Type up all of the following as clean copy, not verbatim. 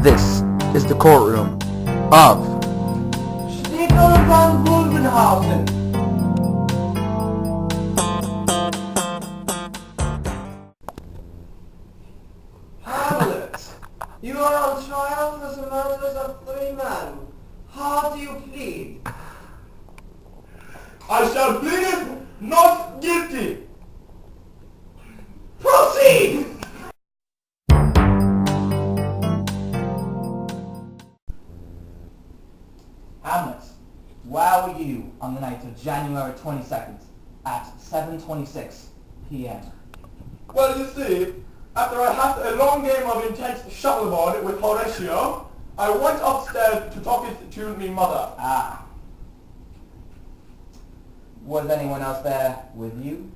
This is the courtroom of Stiegel von Guldenhausen. Hamlet, you are on trial for the murders of 3 men. How do you plead? I shall plead not guilty. Proceed! Hamlet, where were you on the night of January 22nd at 7:26 p.m.? Well, you see, after I had a long game of intense shuffleboard with Horatio, I went upstairs to talk it to me mother. Ah. Was anyone else there with you?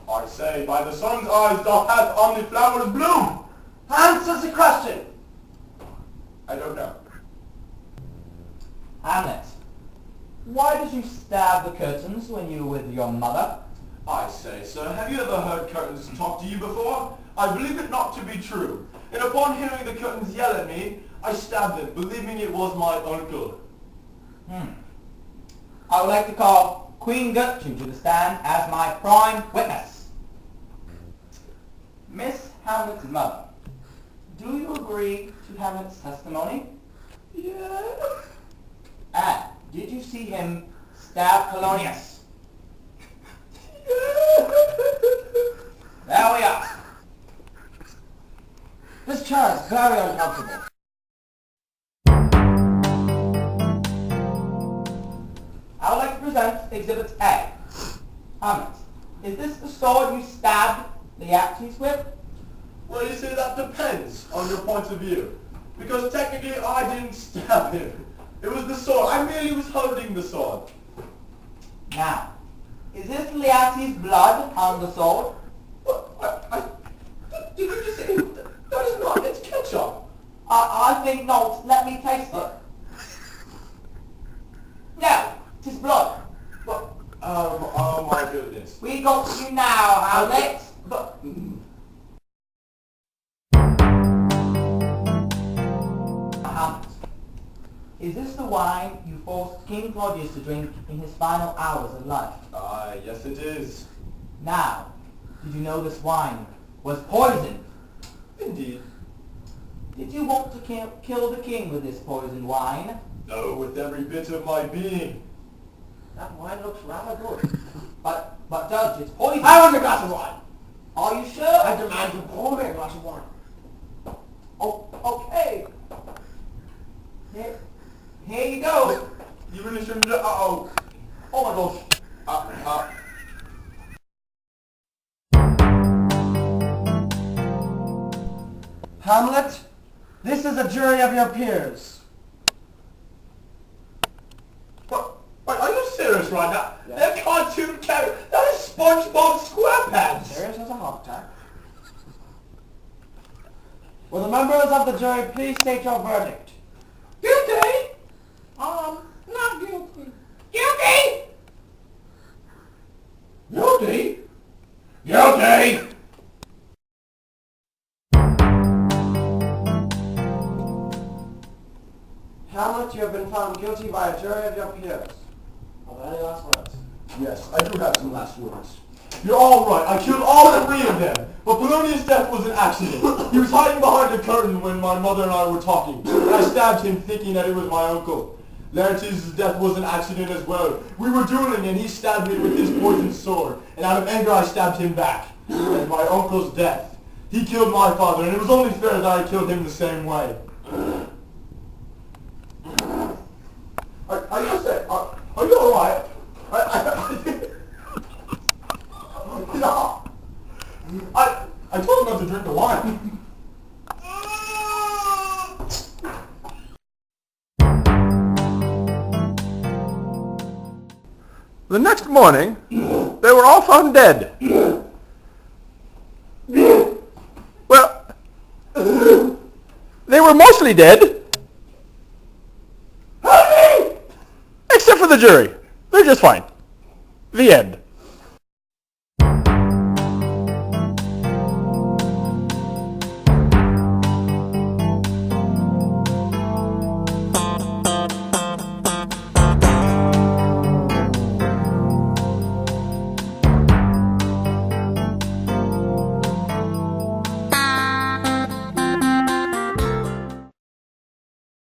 I say, by the sun's eyes thou hast on the flowers bloom. Answer the question. I don't know. Hamlet, why did you stab the curtains when you were with your mother? I say, sir, have you ever heard curtains talk to you before? I believe it not to be true. And upon hearing the curtains yell at me, I stabbed them, believing it was my uncle. I would like to call Queen Gertrude to the stand as my prime witness. Miss Hamlet's mother, do you agree to Hamlet's testimony? Yeah. And did you see him stab Polonius? There we are. This chair is very uncomfortable. I would like to present Exhibit A. Hamlet, is this the sword you stabbed Leates with? Well, you see, that depends on your point of view. Because technically I didn't stab him. It was the sword. I merely was holding the sword. Now, is this Leates' blood on the sword? Did you just say that is not? It's ketchup. I think not. Let me taste it. No, 'tis blood. Oh my goodness. We got you now, Hamlet. But Hamlet, is this the wine you forced King Claudius to drink in his final hours of life? yes it is. Now, did you know this wine was poisoned? Indeed. Did you want to kill the king with this poisoned wine? No, with every bit of my being. That wine looks rather good. But Judge, it's poison. I want a glass of wine. Are you sure? I demand you pour me a glass of wine. Oh, okay. Here you go. You really shouldn't. Uh-oh. Oh my gosh. Hamlet, this is a jury of your peers. What? Wait, are you serious right now? Yeah. They're cartoon characters. That is SpongeBob SquarePants. Serious as a heart attack. Will the members of the jury please state your verdict? Guilty? Not guilty. Guilty? Guilty? Guilty? Hamlet, you have been found guilty by a jury of your peers. Are there any last words? Yes, I do have some last words. You're all right. I killed all 3 of them. But Polonius' death was an accident. He was hiding behind the curtain when my mother and I were talking. And I stabbed him thinking that it was my uncle. Laertes' death was an accident as well. We were dueling and he stabbed me with his poisoned sword. And out of anger I stabbed him back. And my uncle's death. He killed my father and it was only fair that I killed him the same way. Are you sick? Are you alright? No. I told him not to drink the wine. The next morning, they were all found dead. Well, they were mostly dead. Except for the jury. They're just fine. The end.